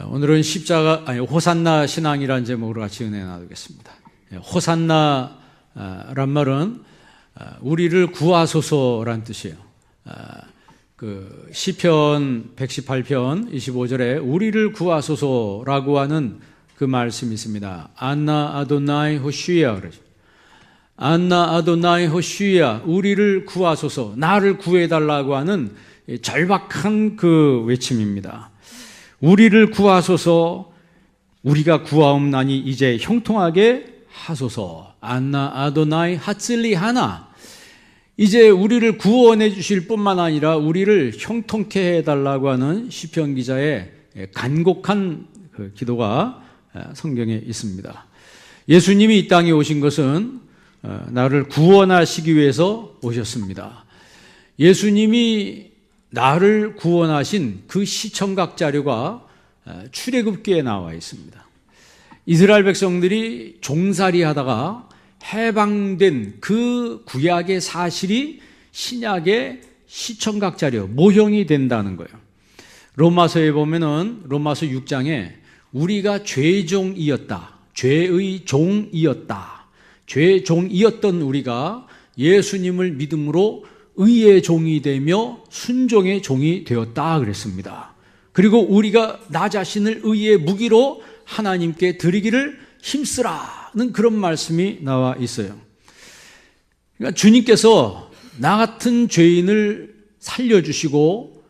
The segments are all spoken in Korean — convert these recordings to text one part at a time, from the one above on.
오늘은 호산나 신앙이라는 제목으로 같이 은혜 나누겠습니다. 호산나란 말은 우리를 구하소서란 뜻이에요. 그 시편 118편 25절에 우리를 구하소서라고 하는 그 말씀이 있습니다. 안나 아도나이 호슈야 그러죠. 안나 아도나이 호슈야, 우리를 구하소서, 나를 구해달라고 하는 절박한 그 외침입니다. 우리를 구하소서, 우리가 구하옵나니 이제 형통하게 하소서. 안나 아도나이 하찔리 하나, 이제 우리를 구원해 주실 뿐만 아니라 우리를 형통케 해달라고 하는 시편 기자의 간곡한 그 기도가 성경에 있습니다. 예수님이 이 땅에 오신 것은 나를 구원하시기 위해서 오셨습니다. 예수님이 나를 구원하신 그 시청각 자료가 출애굽기에 나와 있습니다. 이스라엘 백성들이 종살이 하다가 해방된 그 구약의 사실이 신약의 시청각 자료, 모형이 된다는 거예요. 로마서에 보면은 로마서 6장에 우리가 죄종이었다, 죄의 종이었다, 죄의 종이었던 우리가 예수님을 믿음으로 의의 종이 되며 순종의 종이 되었다 그랬습니다. 그리고 우리가 나 자신을 의의 무기로 하나님께 드리기를 힘쓰라는 그런 말씀이 나와 있어요. 그러니까 주님께서 나 같은 죄인을 살려주시고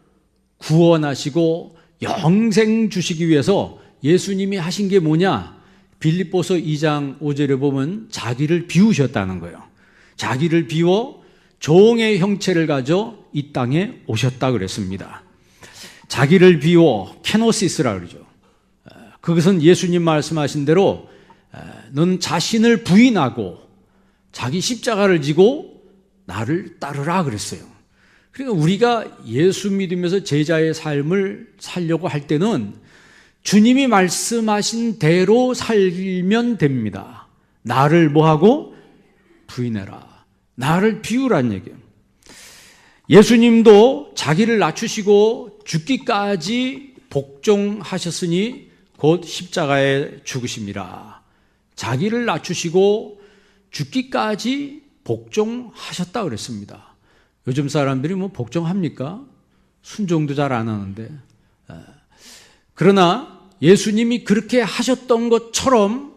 구원하시고 영생 주시기 위해서 예수님이 하신 게 뭐냐? 빌립보서 2장 5절에 보면 자기를 비우셨다는 거예요. 자기를 비워 종의 형체를 가져 이 땅에 오셨다 그랬습니다. 자기를 비워 케노시스라 그러죠. 그것은 예수님 말씀하신 대로 넌 자신을 부인하고 자기 십자가를 지고 나를 따르라 그랬어요. 그러니까 우리가 예수 믿으면서 제자의 삶을 살려고 할 때는 주님이 말씀하신 대로 살면 됩니다. 나를 뭐하고? 부인해라. 나를 비우란 얘기예요. 예수님도 자기를 낮추시고 죽기까지 복종하셨으니 곧 십자가에 죽으심이라. 자기를 낮추시고 죽기까지 복종하셨다 그랬습니다. 요즘 사람들이 뭐 복종합니까? 순종도 잘 안 하는데. 그러나 예수님이 그렇게 하셨던 것처럼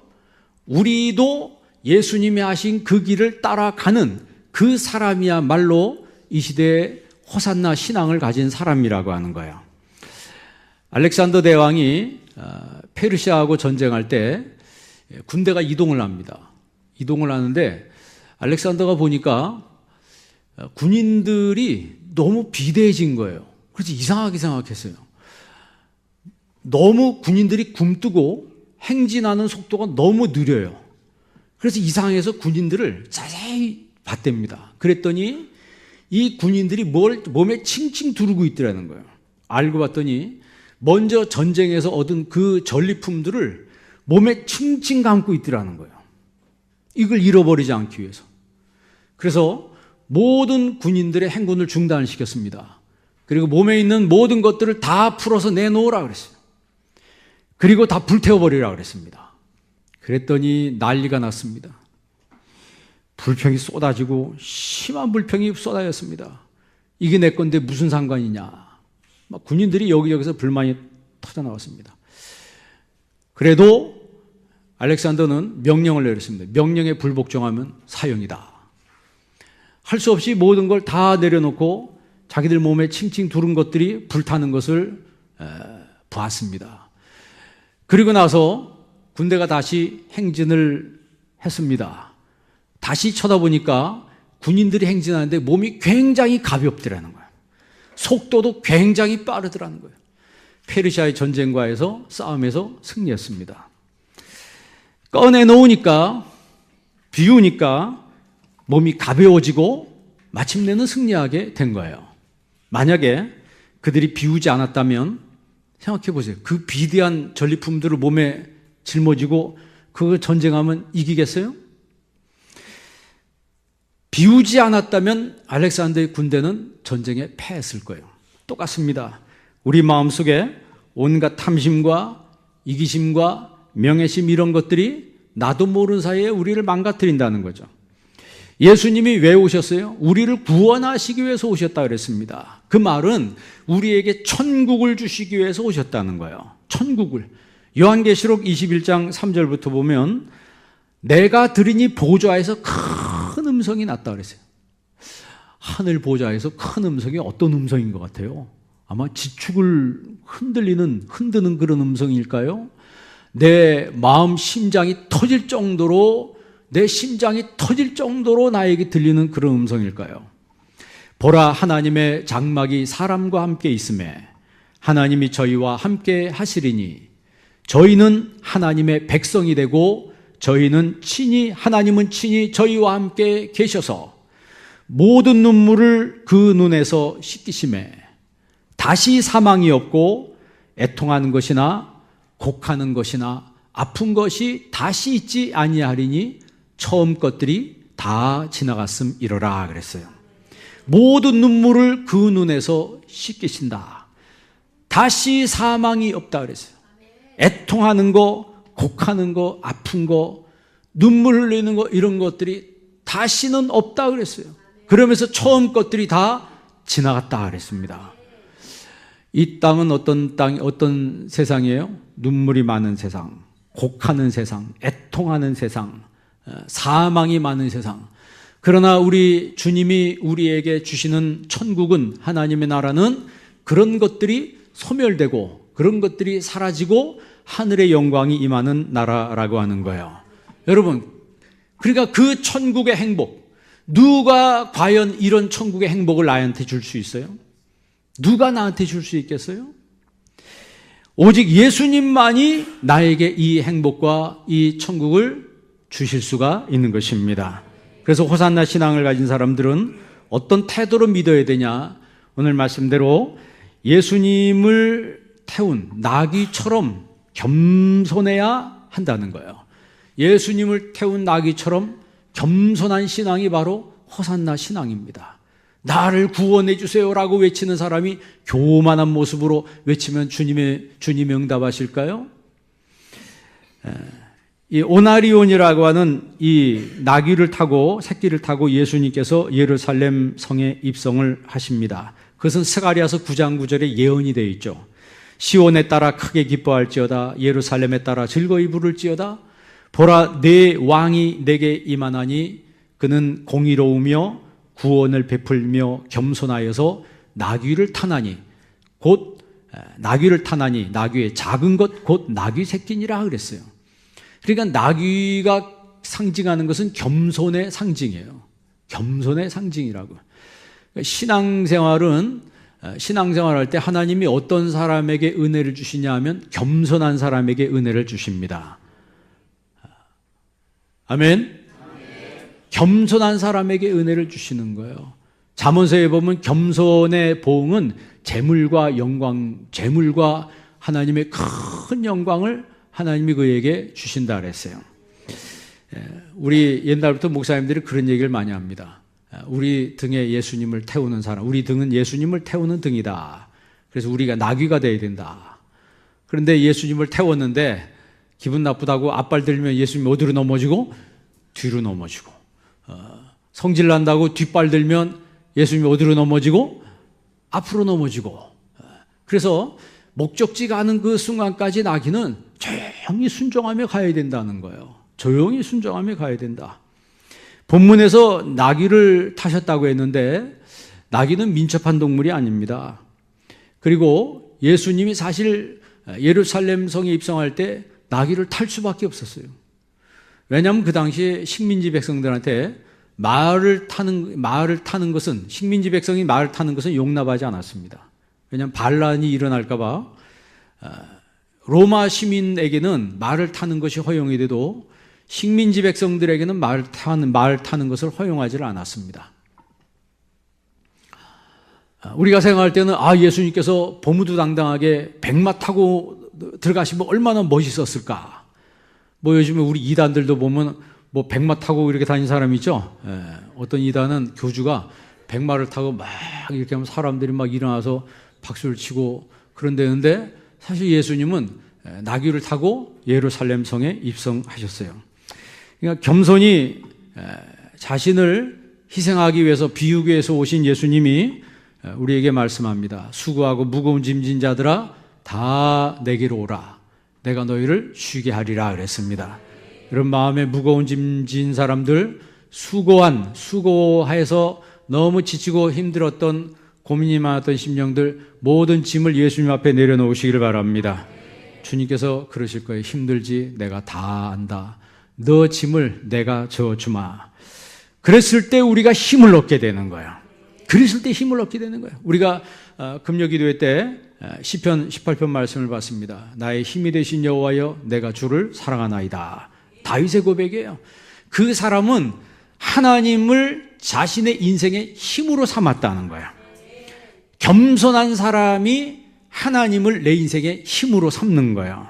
우리도 예수님이 하신 그 길을 따라가는 그 사람이야말로 이 시대에 호산나 신앙을 가진 사람이라고 하는 거예요. 알렉산더 대왕이 페르시아하고 전쟁할 때 군대가 이동을 합니다. 이동을 하는데 알렉산더가 보니까 군인들이 너무 비대해진 거예요. 그래서 이상하게 생각했어요. 너무 군인들이 굼뜨고 행진하는 속도가 너무 느려요. 그래서 이상해서 군인들을 자세히 봤답니다. 그랬더니 이 군인들이 몸에 칭칭 두르고 있더라는 거예요. 알고 봤더니 먼저 전쟁에서 얻은 그 전리품들을 몸에 칭칭 감고 있더라는 거예요. 이걸 잃어버리지 않기 위해서. 그래서 모든 군인들의 행군을 중단시켰습니다. 그리고 몸에 있는 모든 것들을 다 풀어서 내놓으라 그랬어요. 그리고 다 불태워버리라 그랬습니다. 그랬더니 난리가 났습니다. 불평이 쏟아지고 심한 불평이 쏟아졌습니다. 이게 내 건데 무슨 상관이냐. 막 군인들이 여기저기서 불만이 터져나왔습니다. 그래도 알렉산더는 명령을 내렸습니다. 명령에 불복종하면 사형이다. 할 수 없이 모든 걸 다 내려놓고 자기들 몸에 칭칭 두른 것들이 불타는 것을 보았습니다. 그리고 나서 군대가 다시 행진을 했습니다. 다시 쳐다보니까 군인들이 행진하는데 몸이 굉장히 가볍더라는 거예요. 속도도 굉장히 빠르더라는 거예요. 페르시아의 전쟁과에서 싸움에서 승리했습니다. 꺼내놓으니까, 비우니까 몸이 가벼워지고 마침내는 승리하게 된 거예요. 만약에 그들이 비우지 않았다면 생각해 보세요. 그 비대한 전리품들을 몸에 짊어지고 그 전쟁하면 이기겠어요? 비우지 않았다면 알렉산더의 군대는 전쟁에 패했을 거예요. 똑같습니다. 우리 마음속에 온갖 탐심과 이기심과 명예심 이런 것들이 나도 모르는 사이에 우리를 망가뜨린다는 거죠. 예수님이 왜 오셨어요? 우리를 구원하시기 위해서 오셨다 그랬습니다. 그 말은 우리에게 천국을 주시기 위해서 오셨다는 거예요. 천국을. 요한계시록 21장 3절부터 보면 내가 들으니 보좌에서 큰 음성이 났다 그랬어요. 하늘 보좌에서 큰 음성이 어떤 음성인 것 같아요? 아마 지축을 흔드는 그런 음성일까요? 내 마음 심장이 터질 정도로 나에게 들리는 그런 음성일까요? 보라, 하나님의 장막이 사람과 함께 있음에 하나님이 저희와 함께 하시리니 저희는 하나님의 백성이 되고 하나님은 친히 저희와 함께 계셔서 모든 눈물을 그 눈에서 씻기심에 다시 사망이 없고 애통하는 것이나 곡하는 것이나 아픈 것이 다시 있지 아니하리니 처음 것들이 다 지나갔음이로라 그랬어요. 모든 눈물을 그 눈에서 씻기신다. 다시 사망이 없다 그랬어요. 애통하는 거, 곡하는 거, 아픈 거, 눈물 흘리는 거 이런 것들이 다시는 없다 그랬어요. 그러면서 처음 것들이 다 지나갔다 그랬습니다. 이 땅은 어떤 세상이에요? 눈물이 많은 세상, 곡하는 세상, 애통하는 세상, 사망이 많은 세상. 그러나 우리 주님이 우리에게 주시는 천국은, 하나님의 나라는 그런 것들이 소멸되고 그런 것들이 사라지고 하늘의 영광이 임하는 나라라고 하는 거예요. 여러분, 그러니까 그 천국의 행복, 누가 과연 이런 천국의 행복을 나한테 줄 수 있어요? 누가 나한테 줄 수 있겠어요? 오직 예수님만이 나에게 이 행복과 이 천국을 주실 수가 있는 것입니다. 그래서 호산나 신앙을 가진 사람들은 어떤 태도로 믿어야 되냐? 오늘 말씀대로 예수님을 태운 나귀처럼 겸손해야 한다는 거예요. 예수님을 태운 나귀처럼 겸손한 신앙이 바로 호산나 신앙입니다. 나를 구원해 주세요라고 외치는 사람이 교만한 모습으로 외치면 주님이 응답하실까요? 이 오나리온이라고 하는 이 나귀를 타고 새끼를 타고 예수님께서 예루살렘 성에 입성을 하십니다. 그것은 스가랴서 9장 9절에 예언이 되어 있죠. 시온에 따라 크게 기뻐할지어다, 예루살렘에 따라 즐거이 부를지어다. 보라, 내 왕이 내게 임하나니 그는 공의로우며 구원을 베풀며 겸손하여서 나귀를 타나니 나귀의 작은 것 곧 나귀 새끼니라 그랬어요. 그러니까 나귀가 상징하는 것은 겸손의 상징이에요. 겸손의 상징이라고. 신앙생활할 때 하나님이 어떤 사람에게 은혜를 주시냐 하면 겸손한 사람에게 은혜를 주십니다. 아멘. 겸손한 사람에게 은혜를 주시는 거예요. 잠언서에 보면 겸손의 보응은 재물과 하나님의 큰 영광을 하나님이 그에게 주신다 그랬어요. 우리 옛날부터 목사님들이 그런 얘기를 많이 합니다. 우리 등에 예수님을 태우는 사람, 우리 등은 예수님을 태우는 등이다. 그래서 우리가 나귀가 돼야 된다. 그런데 예수님을 태웠는데 기분 나쁘다고 앞발 들면 예수님이 어디로 넘어지고? 뒤로 넘어지고. 성질 난다고 뒷발 들면 예수님이 어디로 넘어지고? 앞으로 넘어지고. 그래서 목적지가 아는 그 순간까지 나귀는 조용히 순종하며 가야 된다는 거예요. 조용히 순종하며 가야 된다. 본문에서 나귀를 타셨다고 했는데 나귀는 민첩한 동물이 아닙니다. 그리고 예수님이 사실 예루살렘 성에 입성할 때 나귀를 탈 수밖에 없었어요. 왜냐하면 그 당시에 식민지 백성들한테 식민지 백성이 말을 타는 것은 용납하지 않았습니다. 왜냐하면 반란이 일어날까 봐. 로마 시민에게는 말을 타는 것이 허용이 돼도 식민지 백성들에게는 말 타는 것을 허용하지 않았습니다. 우리가 생각할 때는 예수님께서 보무도당당하게 백마 타고 들어가시면 얼마나 멋있었을까. 요즘에 우리 이단들도 보면 백마 타고 이렇게 다니는 사람이 있죠. 어떤 이단은 교주가 백마를 타고 막 이렇게 하면 사람들이 막 일어나서 박수를 치고 그런다는데 사실 예수님은 나귀를 타고 예루살렘 성에 입성하셨어요. 그러니까 겸손히 자신을 희생하기 위해서 비우기 위해서 오신 예수님이 우리에게 말씀합니다. 수고하고 무거운 짐진 자들아 다 내게로 오라. 내가 너희를 쉬게 하리라 그랬습니다. 여러분 마음에 무거운 짐진 사람들, 수고해서 너무 지치고 힘들었던 고민이 많았던 심령들 모든 짐을 예수님 앞에 내려놓으시기를 바랍니다. 주님께서 그러실 거예요. 힘들지 내가 다 안다. 너 짐을 내가 져주마. 그랬을 때 우리가 힘을 얻게 되는 거예요. 그랬을 때 힘을 얻게 되는 거예요. 우리가 금요기도회 때 시편 18편 말씀을 봤습니다. 나의 힘이 되신 여호와여 내가 주를 사랑하나이다. 다윗의 고백이에요. 그 사람은 하나님을 자신의 인생의 힘으로 삼았다는 거예요. 겸손한 사람이 하나님을 내 인생의 힘으로 삼는 거예요.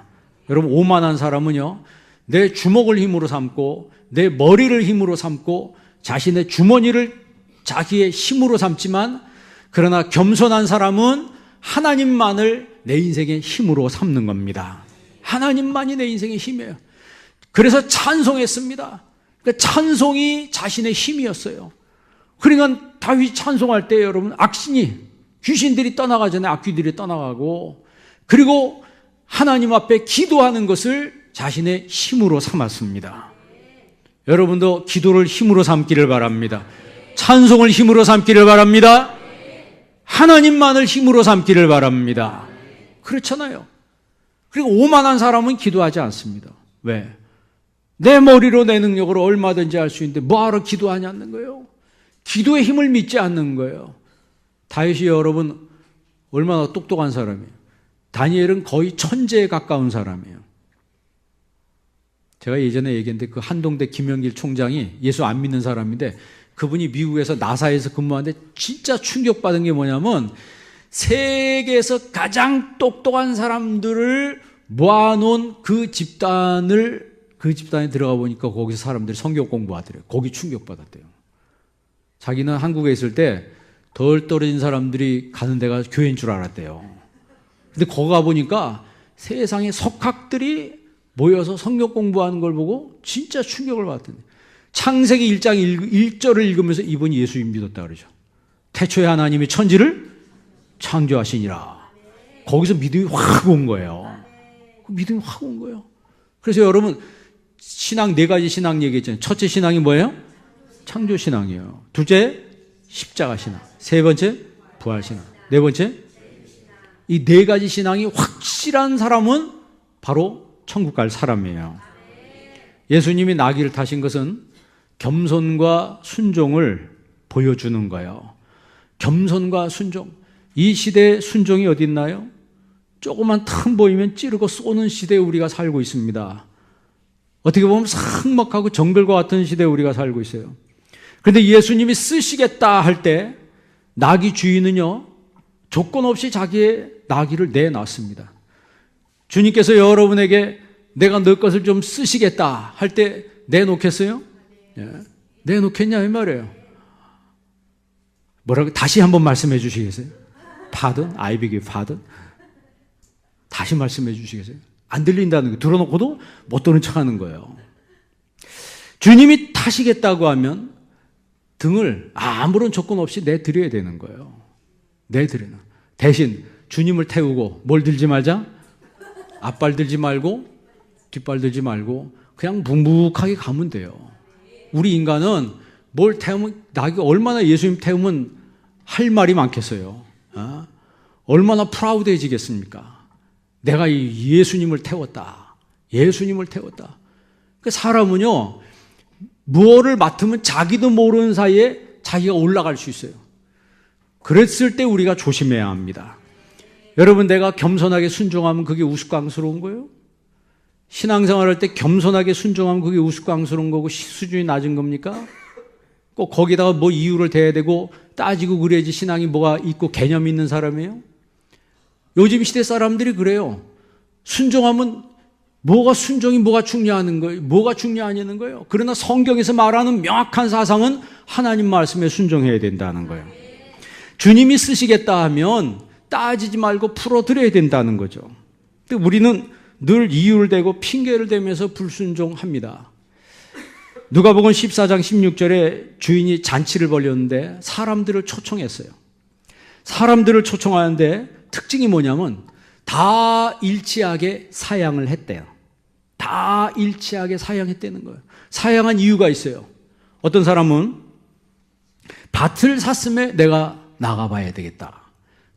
여러분 오만한 사람은요, 내 주먹을 힘으로 삼고 내 머리를 힘으로 삼고 자신의 주머니를 자기의 힘으로 삼지만, 그러나 겸손한 사람은 하나님만을 내 인생의 힘으로 삼는 겁니다. 하나님만이 내 인생의 힘이에요. 그래서 찬송했습니다. 그러니까 찬송이 자신의 힘이었어요. 그러니까 다윗 찬송할 때 여러분 귀신들이 떠나가잖아요. 악귀들이 떠나가고, 그리고 하나님 앞에 기도하는 것을 자신의 힘으로 삼았습니다. 여러분도 기도를 힘으로 삼기를 바랍니다. 찬송을 힘으로 삼기를 바랍니다. 하나님만을 힘으로 삼기를 바랍니다. 그렇잖아요. 그리고 오만한 사람은 기도하지 않습니다. 왜? 내 머리로 내 능력으로 얼마든지 할 수 있는데 뭐하러 기도하냐는 거예요. 기도의 힘을 믿지 않는 거예요. 다윗이 여러분 얼마나 똑똑한 사람이에요. 다니엘은 거의 천재에 가까운 사람이에요. 제가 예전에 얘기했는데 그 한동대 김영길 총장이 예수 안 믿는 사람인데, 그분이 미국에서 나사에서 근무하는데 진짜 충격받은 게 뭐냐면, 세계에서 가장 똑똑한 사람들을 모아놓은 그 집단에 들어가 보니까 거기서 사람들이 성경 공부하더래요. 거기 충격받았대요. 자기는 한국에 있을 때 덜 떨어진 사람들이 가는 데가 교회인 줄 알았대요. 근데 거기 가보니까 세상에 석학들이 모여서 성경 공부하는 걸 보고 진짜 충격을 받았던데, 창세기 1장 1절을 읽으면서 이분이 예수님 믿었다 그러죠. 태초에 하나님이 천지를 창조하시니라. 거기서 믿음이 확 온 거예요. 믿음이 확 온 거예요. 그래서 여러분 신앙 4가지 신앙 얘기했잖아요. 첫째 신앙이 뭐예요? 창조 신앙이에요. 둘째 십자가 신앙. 세 번째 부활 신앙. 네 번째, 이 4가지 신앙이 확실한 사람은 바로 천국 갈 사람이에요. 예수님이 나귀를 타신 것은 겸손과 순종을 보여주는 거예요. 겸손과 순종. 이 시대에 순종이 어디 있나요? 조그만 틈 보이면 찌르고 쏘는 시대에 우리가 살고 있습니다. 어떻게 보면 삭막하고 정글과 같은 시대에 우리가 살고 있어요. 그런데 예수님이 쓰시겠다 할 때 나귀 주인은요, 조건 없이 자기의 나귀를 내놨습니다. 주님께서 여러분에게 내가 너 것을 좀 쓰시겠다 할 때 내놓겠어요? 예. 내놓겠냐 이 말이에요. 뭐라고 다시 한번 말씀해 주시겠어요? Pardon? I beg your pardon? 다시 말씀해 주시겠어요? 안 들린다는 거, 들어놓고도 못 들은 척하는 거예요. 주님이 타시겠다고 하면 등을 아무런 조건 없이 내드려야 되는 거예요. 내드려요. 대신 주님을 태우고 뭘 들지 말자? 앞발 들지 말고 뒷발 들지 말고 그냥 묵묵하게 가면 돼요. 우리 인간은 뭘 태우면, 나기가 얼마나 예수님 태우면 할 말이 많겠어요. 얼마나 프라우드해지겠습니까? 내가 이 예수님을 태웠다. 예수님을 태웠다. 그 사람은요, 무엇을 맡으면 자기도 모르는 사이에 자기가 올라갈 수 있어요. 그랬을 때 우리가 조심해야 합니다. 여러분, 내가 겸손하게 순종하면 그게 우스꽝스러운 거예요? 신앙생활 할 때 겸손하게 순종하면 그게 우스꽝스러운 거고 수준이 낮은 겁니까? 꼭 거기다가 뭐 이유를 대야 되고 따지고 그래야지 신앙이 뭐가 있고 개념 있는 사람이에요? 요즘 시대 사람들이 그래요. 순종하면 뭐가 순종이 뭐가 중요한 거예요? 뭐가 중요하냐는 거예요. 그러나 성경에서 말하는 명확한 사상은 하나님 말씀에 순종해야 된다는 거예요. 주님이 쓰시겠다 하면 따지지 말고 풀어드려야 된다는 거죠. 근데 우리는 늘 이유를 대고 핑계를 대면서 불순종합니다. 누가복음 14장 16절에 주인이 잔치를 벌였는데 사람들을 초청했어요. 사람들을 초청하는데 특징이 뭐냐면 다 일치하게 사양을 했대요. 다 일치하게 사양했다는 거예요. 사양한 이유가 있어요. 어떤 사람은 밭을 샀음에 내가 나가봐야 되겠다.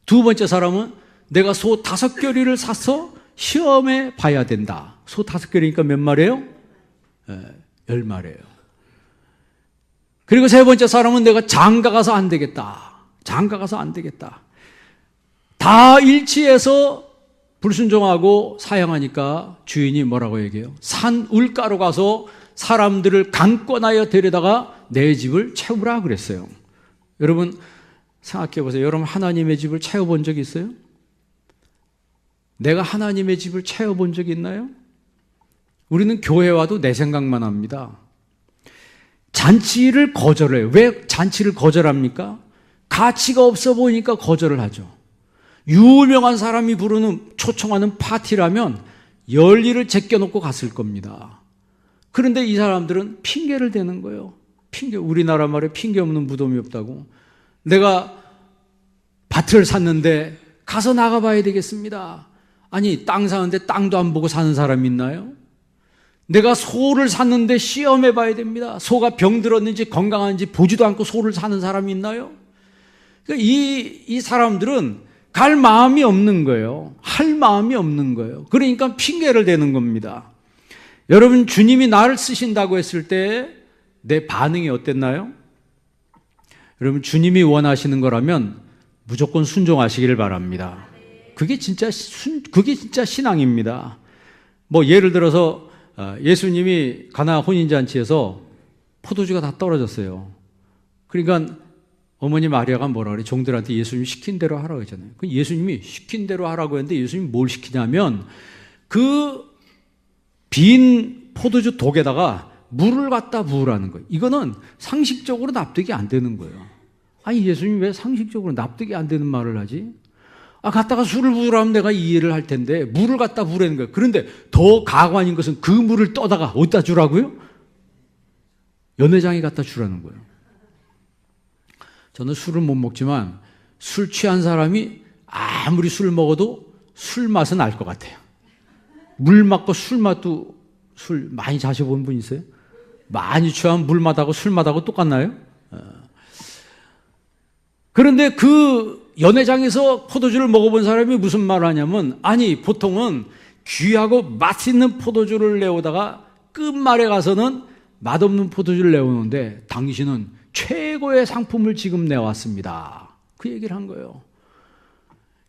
두 번째 사람은 내가 소 5겨리를 사서 시험해 봐야 된다. 소 5겨리니까 몇 마리예요? 10마리예요. 그리고 세 번째 사람은 내가 장가 가서 안 되겠다. 장가 가서 안 되겠다. 다 일치해서 불순종하고 사양하니까 주인이 뭐라고 얘기해요? 산 울가로 가서 사람들을 강권하여 데려다가 내 집을 채우라 그랬어요. 여러분 생각해 보세요. 여러분 하나님의 집을 채워본 적 있어요? 내가 하나님의 집을 채워본 적 있나요? 우리는 교회 와도 내 생각만 합니다. 잔치를 거절해요. 왜 잔치를 거절합니까? 가치가 없어 보이니까 거절을 하죠. 유명한 사람이 부르는 초청하는 파티라면 열일을 제껴놓고 갔을 겁니다. 그런데 이 사람들은 핑계를 대는 거예요. 우리나라 말에 핑계 없는 무덤이 없다고. 내가 밭을 샀는데 가서 나가봐야 되겠습니다. 아니 땅 사는데 땅도 안 보고 사는 사람이 있나요? 내가 소를 샀는데 시험해봐야 됩니다. 소가 병들었는지 건강한지 보지도 않고 소를 사는 사람이 있나요? 그러니까 이 사람들은 갈 마음이 없는 거예요. 할 마음이 없는 거예요. 그러니까 핑계를 대는 겁니다. 여러분 주님이 나를 쓰신다고 했을 때 내 반응이 어땠나요? 여러분 주님이 원하시는 거라면 무조건 순종하시기를 바랍니다. 그게 진짜 신앙입니다. 뭐 예를 들어서 예수님이 가나 혼인잔치에서 포도주가 다 떨어졌어요. 그러니까 어머니 마리아가 뭐라 그래? 종들한테 예수님이 시킨 대로 하라고 했잖아요. 예수님이 시킨 대로 하라고 했는데 예수님이 뭘 시키냐면 그 빈 포도주 독에다가 물을 갖다 부으라는 거예요. 이거는 상식적으로 납득이 안 되는 거예요. 아니 예수님이 왜 상식적으로 납득이 안 되는 말을 하지? 갖다가 술을 부으라면 내가 이해를 할 텐데 물을 갖다 부으라는 거예요. 그런데 더 가관인 것은 그 물을 떠다가 어디다 주라고요? 연회장에 갖다 주라는 거예요. 저는 술을 못 먹지만 술 취한 사람이 아무리 술 먹어도 술 맛은 알 것 같아요. 물 맛과 술 맛도 술 많이 자셔본 분 있어요? 많이 취하면 물 맛하고 술 맛하고 똑같나요? 그런데 그 연회장에서 포도주를 먹어본 사람이 무슨 말을 하냐면 아니 보통은 귀하고 맛있는 포도주를 내오다가 끝말에 가서는 맛없는 포도주를 내오는데 당신은 최고의 상품을 지금 내왔습니다. 그 얘기를 한 거예요.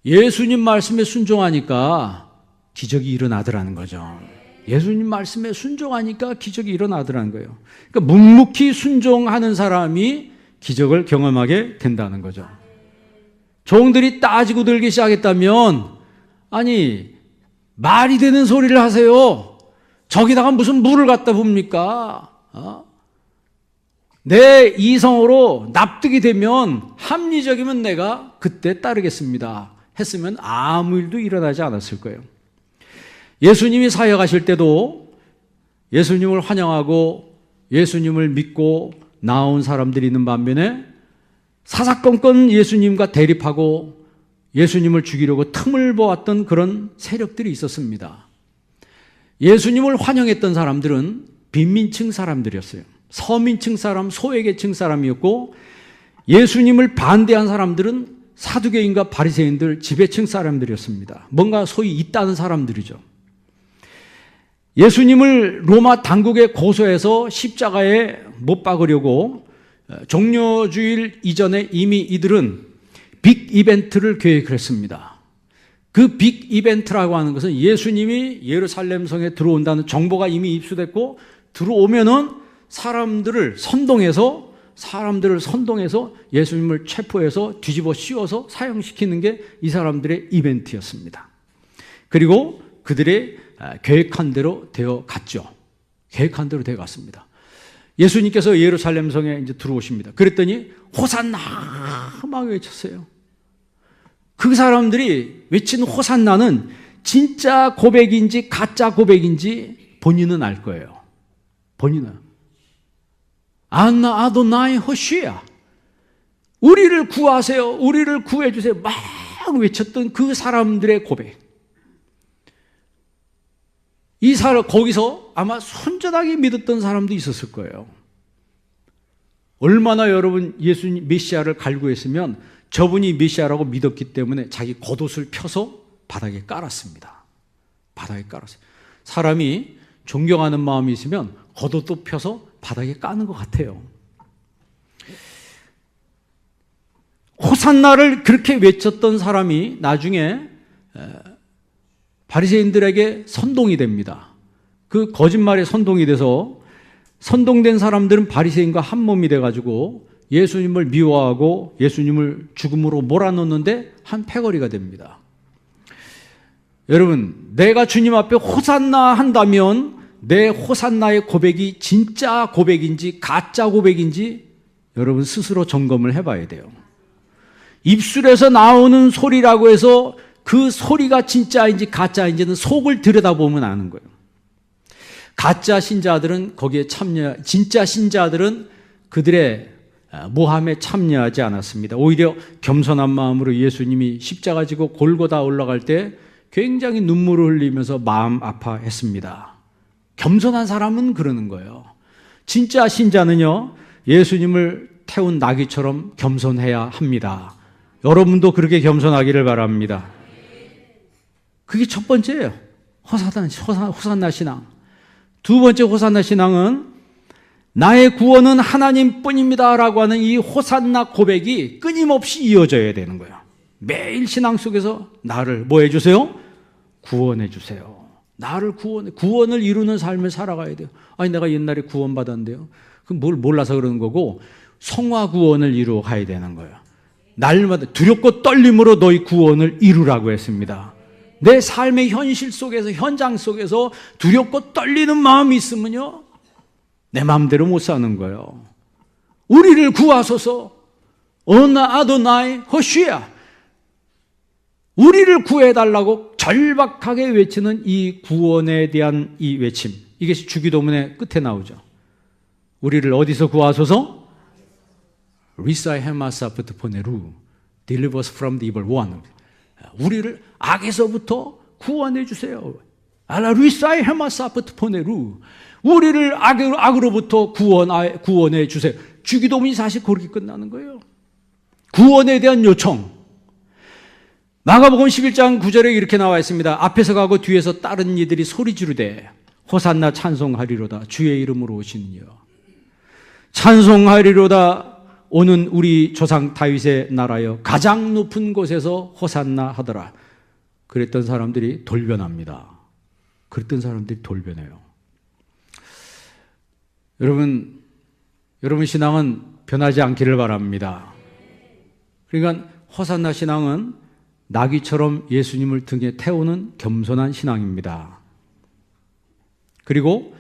예수님 말씀에 순종하니까 기적이 일어나더라는 거죠. 예수님 말씀에 순종하니까 기적이 일어나더라는 거예요. 그러니까 묵묵히 순종하는 사람이 기적을 경험하게 된다는 거죠. 종들이 따지고 들기 시작했다면 아니 말이 되는 소리를 하세요. 저기다가 무슨 물을 갖다 붓니까? 내 이성으로 납득이 되면 합리적이면 내가 그때 따르겠습니다 했으면 아무 일도 일어나지 않았을 거예요. 예수님이 사역하실 때도 예수님을 환영하고 예수님을 믿고 나온 사람들이 있는 반면에 사사건건 예수님과 대립하고 예수님을 죽이려고 틈을 보았던 그런 세력들이 있었습니다. 예수님을 환영했던 사람들은 빈민층 사람들이었어요. 서민층 사람, 소외계층 사람이었고 예수님을 반대한 사람들은 사두개인과 바리새인들, 지배층 사람들이었습니다. 뭔가 소위 있다는 사람들이죠. 예수님을 로마 당국에 고소해서 십자가에 못 박으려고 종려주일 이전에 이미 이들은 빅 이벤트를 계획을 했습니다. 그 빅 이벤트라고 하는 것은 예수님이 예루살렘 성에 들어온다는 정보가 이미 입수됐고 들어오면은 사람들을 선동해서 예수님을 체포해서 뒤집어 씌워서 사형시키는 게 이 사람들의 이벤트였습니다. 그리고 그들의 계획한 대로 되어 갔죠. 계획한 대로 되어 갔습니다. 예수님께서 예루살렘 성에 이제 들어오십니다. 그랬더니 호산나 막 외쳤어요. 그 사람들이 외친 호산나는 진짜 고백인지 가짜 고백인지 본인은 알 거예요. 본인은. 안나 아도나이 호시야. 우리를 구하세요. 우리를 구해주세요. 막 외쳤던 그 사람들의 고백. 이 사람, 거기서 아마 순전하게 믿었던 사람도 있었을 거예요. 얼마나 여러분 예수님 메시아를 갈구했으면 저분이 메시아라고 믿었기 때문에 자기 겉옷을 펴서 바닥에 깔았습니다. 바닥에 깔았어요. 사람이 존경하는 마음이 있으면 겉옷도 펴서 바닥에 까는 것 같아요. 호산나를 그렇게 외쳤던 사람이 나중에 바리새인들에게 선동이 됩니다. 그 거짓말에 선동이 돼서 선동된 사람들은 바리새인과 한 몸이 돼가지고 예수님을 미워하고 예수님을 죽음으로 몰아넣는데 한 패거리가 됩니다. 여러분, 내가 주님 앞에 호산나 한다면 내 호산나의 고백이 진짜 고백인지 가짜 고백인지 여러분 스스로 점검을 해봐야 돼요. 입술에서 나오는 소리라고 해서 그 소리가 진짜인지 가짜인지는 속을 들여다보면 아는 거예요. 가짜 신자들은 거기에 진짜 신자들은 그들의 모함에 참여하지 않았습니다. 오히려 겸손한 마음으로 예수님이 십자가 지고 골고다 올라갈 때 굉장히 눈물을 흘리면서 마음 아파했습니다. 겸손한 사람은 그러는 거예요. 진짜 신자는요, 예수님을 태운 나귀처럼 겸손해야 합니다. 여러분도 그렇게 겸손하기를 바랍니다. 그게 첫 번째예요. 호산나 신앙. 두 번째 호산나 신앙은 나의 구원은 하나님뿐입니다 라고 하는 이 호산나 고백이 끊임없이 이어져야 되는 거예요. 매일 신앙 속에서 나를 뭐 해주세요? 구원해 주세요. 나를 구원을 이루는 삶을 살아가야 돼요. 아니 내가 옛날에 구원받았는데요. 그럼 뭘 몰라서 그러는 거고 성화 구원을 이루어 가야 되는 거예요. 날마다 두렵고 떨림으로 너희 구원을 이루라고 했습니다. 내 삶의 현실 속에서 현장 속에서 두렵고 떨리는 마음이 있으면요 내 마음대로 못 사는 거예요. 우리를 구하소서 어나 아도나이 호시야. 우리를 구해달라고 절박하게 외치는 이 구원에 대한 이 외침, 이것이 주기도문의 끝에 나오죠. 우리를 어디서 구하소서? 리사이 헤마사프트 포네루 deliver us from the evil one. 우리를 악에서부터 구원해 주세요. 알라 리사이 헤마사프트 포네루. 우리를 악으로부터 구원해 주세요. 주기도문이 사실 그렇게 끝나는 거예요. 구원에 대한 요청. 마가복음 11장 9절에 이렇게 나와 있습니다. 앞에서 가고 뒤에서 다른 이들이 소리 지르되 호산나 찬송하리로다 주의 이름으로 오시는 이여. 찬송하리로다 오는 우리 조상 다윗의 나라여 가장 높은 곳에서 호산나 하더라. 그랬던 사람들이 돌변합니다. 그랬던 사람들이 돌변해요. 여러분 신앙은 변하지 않기를 바랍니다. 그러니까 호산나 신앙은 나귀처럼 예수님을 등에 태우는 겸손한 신앙입니다. 그리고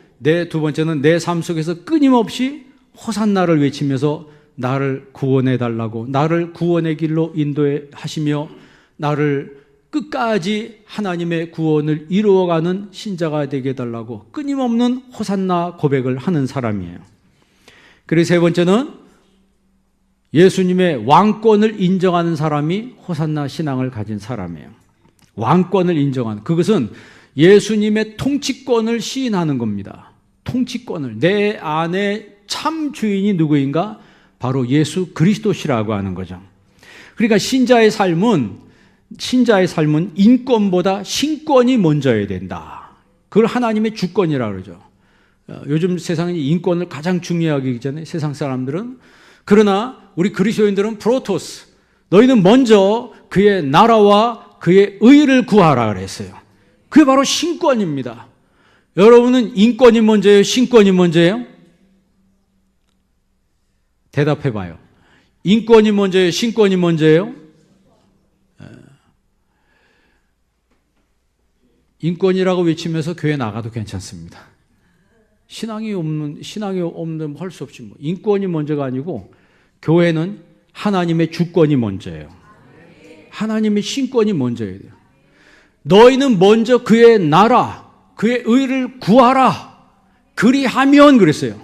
두 번째는 내 삶 속에서 끊임없이 호산나를 외치면서 나를 구원해 달라고, 나를 구원의 길로 인도해 하시며 나를 끝까지 하나님의 구원을 이루어가는 신자가 되게 해달라고 끊임없는 호산나 고백을 하는 사람이에요. 그리고 세 번째는 예수님의 왕권을 인정하는 사람이 호산나 신앙을 가진 사람이에요. 왕권을 인정하는, 그것은 예수님의 통치권을 시인하는 겁니다. 통치권을. 내 안에 참 주인이 누구인가? 바로 예수 그리스도시라고 하는 거죠. 그러니까 신자의 삶은 인권보다 신권이 먼저여야 된다. 그걸 하나님의 주권이라고 그러죠. 요즘 세상에 인권을 가장 중요하게 여기기 전에 세상 사람들은, 그러나 우리 그리스도인들은 프로토스, 너희는 먼저 그의 나라와 그의 의를 구하라 그랬어요. 그게 바로 신권입니다. 여러분은 인권이 먼저예요? 신권이 먼저예요? 대답해봐요. 인권이 먼저예요? 신권이 먼저예요? 인권이라고 외치면서 교회 나가도 괜찮습니다. 신앙이 없는 할 수 없지 뭐. 인권이 먼저가 아니고 교회는 하나님의 주권이 먼저예요. 하나님의 신권이 먼저여야 돼요. 너희는 먼저 그의 나라, 그의 의를 구하라. 그리하면 그랬어요.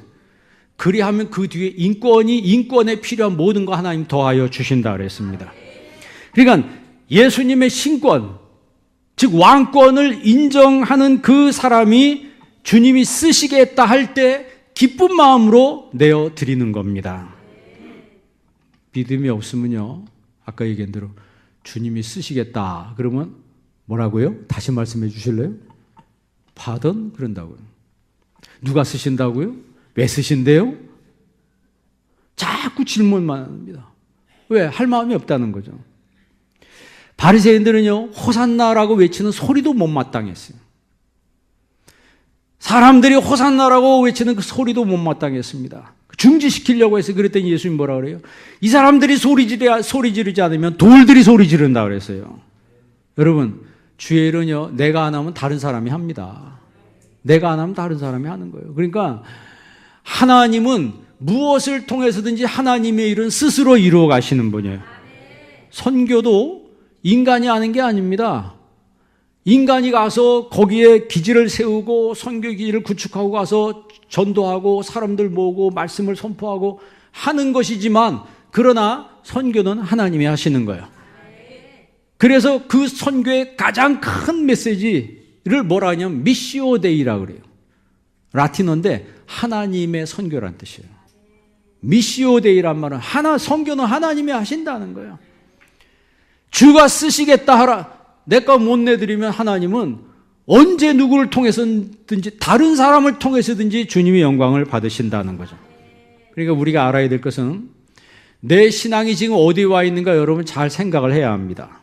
그리하면 그 뒤에 인권에 필요한 모든 거 하나님 더하여 주신다 그랬습니다. 그러니까 예수님의 신권, 즉 왕권을 인정하는 그 사람이 주님이 쓰시겠다 할 때 기쁜 마음으로 내어 드리는 겁니다. 믿음이 없으면요, 아까 얘기한 대로 주님이 쓰시겠다 그러면 뭐라고요? 다시 말씀해 주실래요? 받은 그런다고요. 누가 쓰신다고요? 왜 쓰신대요? 자꾸 질문만 합니다. 왜? 할 마음이 없다는 거죠. 바리새인들은요, 호산나라고 외치는 소리도 못마땅했어요. 사람들이 호산나라고 외치는 그 소리도 못마땅했습니다. 중지시키려고 해서 그랬더니 예수님 뭐라 그래요? 이 사람들이 소리 지르지 않으면 돌들이 소리 지른다 그랬어요. 여러분, 주의 일은요, 내가 안 하면 다른 사람이 합니다. 내가 안 하면 다른 사람이 하는 거예요. 그러니까 하나님은 무엇을 통해서든지 하나님의 일은 스스로 이루어 가시는 분이에요. 선교도 인간이 하는 게 아닙니다. 인간이 가서 거기에 기지를 세우고 선교 기지를 구축하고 가서 전도하고 사람들 모으고 말씀을 선포하고 하는 것이지만, 그러나 선교는 하나님이 하시는 거예요. 그래서 그 선교의 가장 큰 메시지를 뭐라 하냐면 미시오 데이라고 그래요. 라틴어인데 하나님의 선교란 뜻이에요. 미시오 데이란 말은 선교는 하나님이 하신다는 거예요. 주가 쓰시겠다 하라. 내가 못 내드리면 하나님은 언제 누구를 통해서든지 다른 사람을 통해서든지 주님의 영광을 받으신다는 거죠. 그러니까 우리가 알아야 될 것은 내 신앙이 지금 어디에 와 있는가 여러분 잘 생각을 해야 합니다.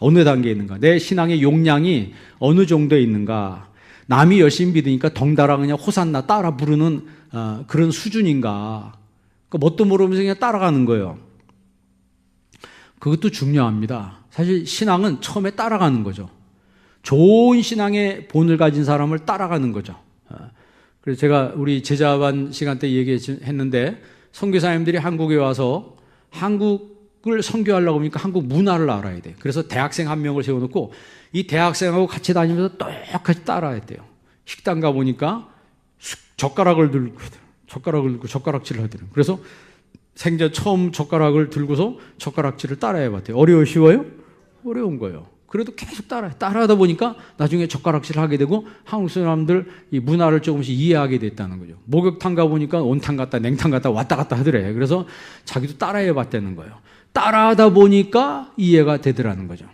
어느 단계에 있는가, 내 신앙의 용량이 어느 정도에 있는가, 남이 열심히 믿으니까 덩달아 그냥 호산나 따라 부르는 그런 수준인가, 뭣도 모르면서 그냥 따라가는 거예요. 그것도 중요합니다. 사실 신앙은 처음에 따라가는 거죠. 좋은 신앙의 본을 가진 사람을 따라가는 거죠. 그래서 제가 우리 제자반 시간 때 얘기했는데, 선교사님들이 한국에 와서 한국을 선교하려고 하니까 한국 문화를 알아야 돼요. 그래서 대학생 한 명을 세워놓고 이 대학생하고 같이 다니면서 똑같이 따라야 돼요. 식당 가보니까 젓가락을 들고 젓가락질을 하더라고요. 그래서 생전 처음 젓가락을 들고서 젓가락질을 따라해 봤대요. 어려워, 쉬워요? 어려운 거예요. 그래도 계속 따라하다 보니까 나중에 젓가락질을 하게 되고 한국 사람들 이 문화를 조금씩 이해하게 됐다는 거죠. 목욕탕 가보니까 온탕 갔다 냉탕 갔다 왔다 갔다 하더래. 그래서 자기도 따라해 봤다는 거예요. 따라하다 보니까 이해가 되더라는 거죠.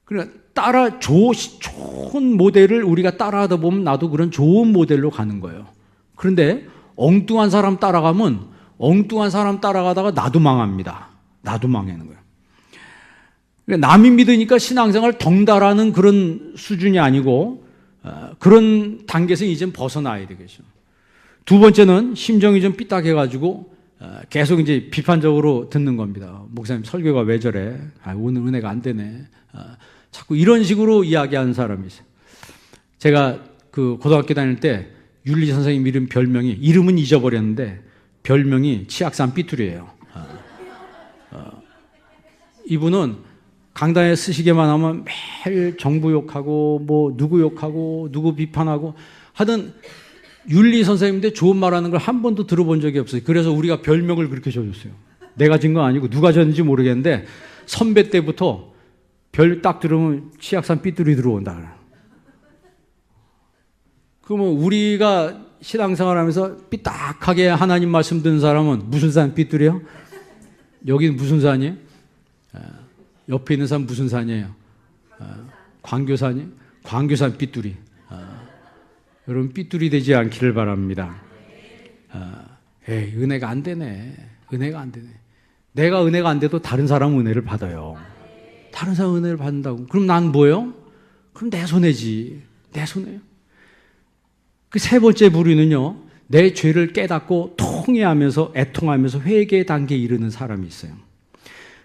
그러니까 좋은 모델을 우리가 따라하다 보면 나도 그런 좋은 모델로 가는 거예요. 그런데 엉뚱한 사람 따라가면 엉뚱한 사람 따라가다가 나도 망합니다. 나도 망하는 거예요. 그러니까 남이 믿으니까 신앙생활을 덩달아는 그런 수준이 아니고 그런 단계에서 이제 벗어나야 되겠죠. 두 번째는 심정이 좀 삐딱해가지고 계속 이제 비판적으로 듣는 겁니다. 목사님 설교가 왜 저래? 오늘 은혜가 안 되네. 자꾸 이런 식으로 이야기하는 사람이 있어요. 제가 그 고등학교 다닐 때 윤리 선생님 이름은 잊어버렸는데 별명이 치악산 삐뚤이에요. 이분은 강단에 쓰시기만 하면 매일 정부 욕하고 뭐 누구 욕하고 누구 비판하고 하던 윤리 선생님인데 좋은 말하는 걸 한 번도 들어본 적이 없어요. 그래서 우리가 별명을 그렇게 줘줬어요. 내가 진 건 아니고 누가 졌는지 모르겠는데 선배 때부터 별 딱 들으면 치악산 삐뚤이 들어온다. 그러면 우리가 신앙생활하면서 삐딱하게 하나님 말씀 듣는 사람은 무슨 산 삐뚤이요? 여기는 무슨 산이에요? 옆에 있는 산 무슨 산이에요? 광교산이? 광교산 삐뚤이. 여러분 삐뚤이 되지 않기를 바랍니다. 은혜가 안 되네. 은혜가 안 되네. 내가 은혜가 안 돼도 다른 사람은 은혜를 받아요. 다른 사람은 은혜를 받는다고. 그럼 난 뭐예요? 그럼 내 손해지. 내 손해요. 그 세 번째 부류는요, 내 죄를 깨닫고 통회하면서 애통하면서 회개의 단계에 이르는 사람이 있어요.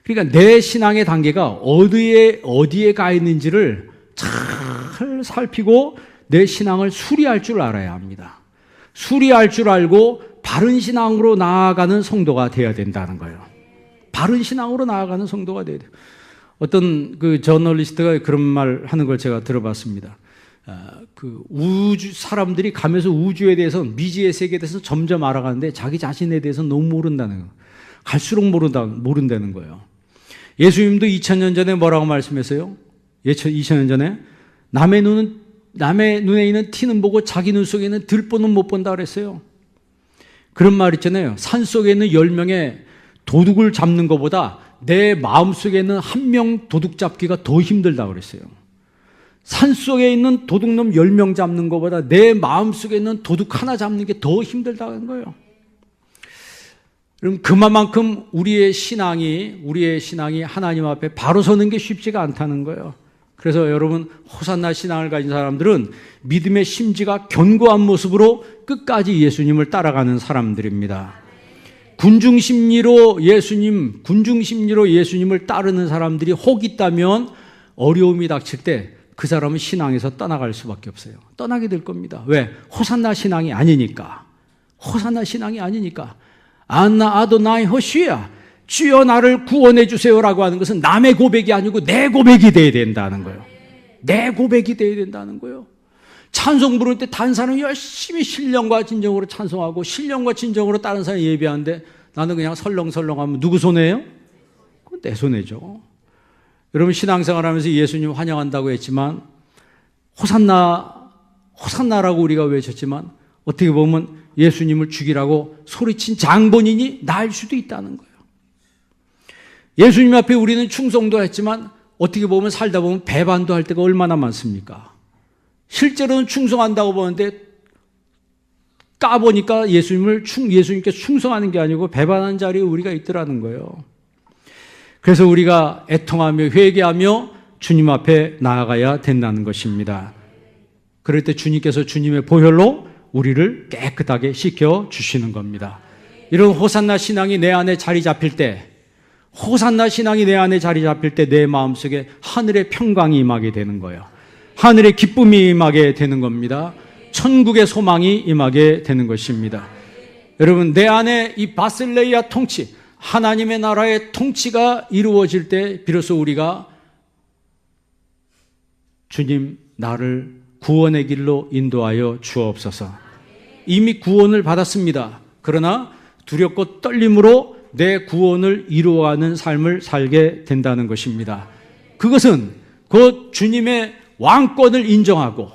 그러니까 내 신앙의 단계가 어디에 가 있는지를 잘 살피고 내 신앙을 수리할 줄 알아야 합니다. 수리할 줄 알고 바른 신앙으로 나아가는 성도가 되어야 된다는 거예요. 바른 신앙으로 나아가는 성도가 되어야 돼요. 어떤 그 저널리스트가 그런 말 하는 걸 제가 들어봤습니다. 그 우주 사람들이 가면서 우주에 대해서, 미지의 세계에 대해서 점점 알아가는데 자기 자신에 대해서 너무 모른다는 거예요. 갈수록 모른다는 거예요. 예수님도 2000년 전에 뭐라고 말씀했어요? 2000년 전에 남의 눈에 있는 티는 보고 자기 눈 속에 있는 들보는 못 본다 그랬어요. 그런 말 있잖아요. 산 속에 있는 10명의 도둑을 잡는 것보다 내 마음속에 있는 한 명 도둑 잡기가 더 힘들다 그랬어요. 산 속에 있는 도둑놈 10명 잡는 것보다 내 마음속에 있는 도둑 하나 잡는 게 더 힘들다는 거예요. 그럼 그만큼 우리의 신앙이 하나님 앞에 바로 서는 게 쉽지가 않다는 거예요. 그래서 여러분, 호산나 신앙을 가진 사람들은 믿음의 심지가 견고한 모습으로 끝까지 예수님을 따라가는 사람들입니다. 군중심리로 예수님을 따르는 사람들이 혹 있다면 어려움이 닥칠 때 그 사람은 신앙에서 떠나갈 수밖에 없어요. 떠나게 될 겁니다. 왜? 호산나 신앙이 아니니까. 호산나 신앙이 아니니까. 안나 아도나이 호시야, 주여 나를 구원해 주세요라고 하는 것은 남의 고백이 아니고 내 고백이 돼야 된다는 거예요. 내 고백이 돼야 된다는 거예요. 찬송 부를 때 다른 사람은 열심히 신령과 진정으로 찬송하고 신령과 진정으로 다른 사람이 예배하는데 나는 그냥 설렁설렁하면 누구 손해예요? 그건 내 손해죠. 여러분, 신앙생활하면서 예수님 환영한다고 했지만 호산나라고 우리가 외쳤지만 어떻게 보면 예수님을 죽이라고 소리친 장본인이 나일 수도 있다는 거예요. 예수님 앞에 우리는 충성도 했지만 어떻게 보면 살다 보면 배반도 할 때가 얼마나 많습니까? 실제로는 충성한다고 보는데 까보니까 예수님께 충성하는 게 아니고 배반한 자리에 우리가 있더라는 거예요. 그래서 우리가 애통하며 회개하며 주님 앞에 나아가야 된다는 것입니다. 그럴 때 주님께서 주님의 보혈로 우리를 깨끗하게 씻겨 주시는 겁니다. 이런 호산나 신앙이 내 안에 자리 잡힐 때, 내 마음속에 하늘의 평강이 임하게 되는 거예요. 하늘의 기쁨이 임하게 되는 겁니다. 천국의 소망이 임하게 되는 것입니다. 여러분, 내 안에 이 바실레이아 통치, 하나님의 나라의 통치가 이루어질 때 비로소 우리가 주님, 나를 구원의 길로 인도하여 주옵소서. 이미 구원을 받았습니다. 그러나 두렵고 떨림으로 내 구원을 이루어가는 삶을 살게 된다는 것입니다. 그것은 곧 주님의 왕권을 인정하고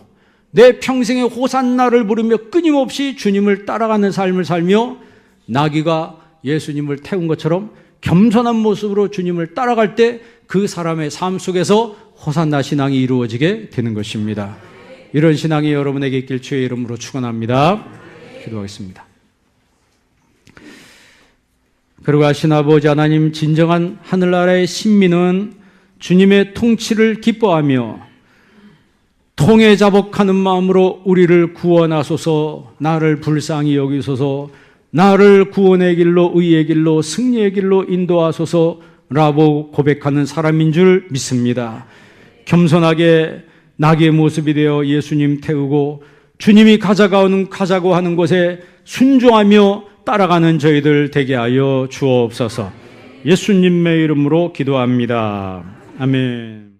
내 평생의 호산나를 부르며 끊임없이 주님을 따라가는 삶을 살며 나귀가 예수님을 태운 것처럼 겸손한 모습으로 주님을 따라갈 때 그 사람의 삶 속에서 호산나 신앙이 이루어지게 되는 것입니다. 이런 신앙이 여러분에게 있길 주의 이름으로 축원합니다. 기도하겠습니다. 그러고 하신 아버지 하나님, 진정한 하늘나라의 신민은 주님의 통치를 기뻐하며 통에 자복하는 마음으로 우리를 구원하소서, 나를 불쌍히 여기소서, 나를 구원의 길로, 의의 길로, 승리의 길로 인도하소서라고 고백하는 사람인 줄 믿습니다. 겸손하게 나귀의 모습이 되어 예수님 태우고 주님이 가자고 하는 곳에 순종하며 따라가는 저희들 되게 하여 주옵소서. 예수님의 이름으로 기도합니다. 아멘.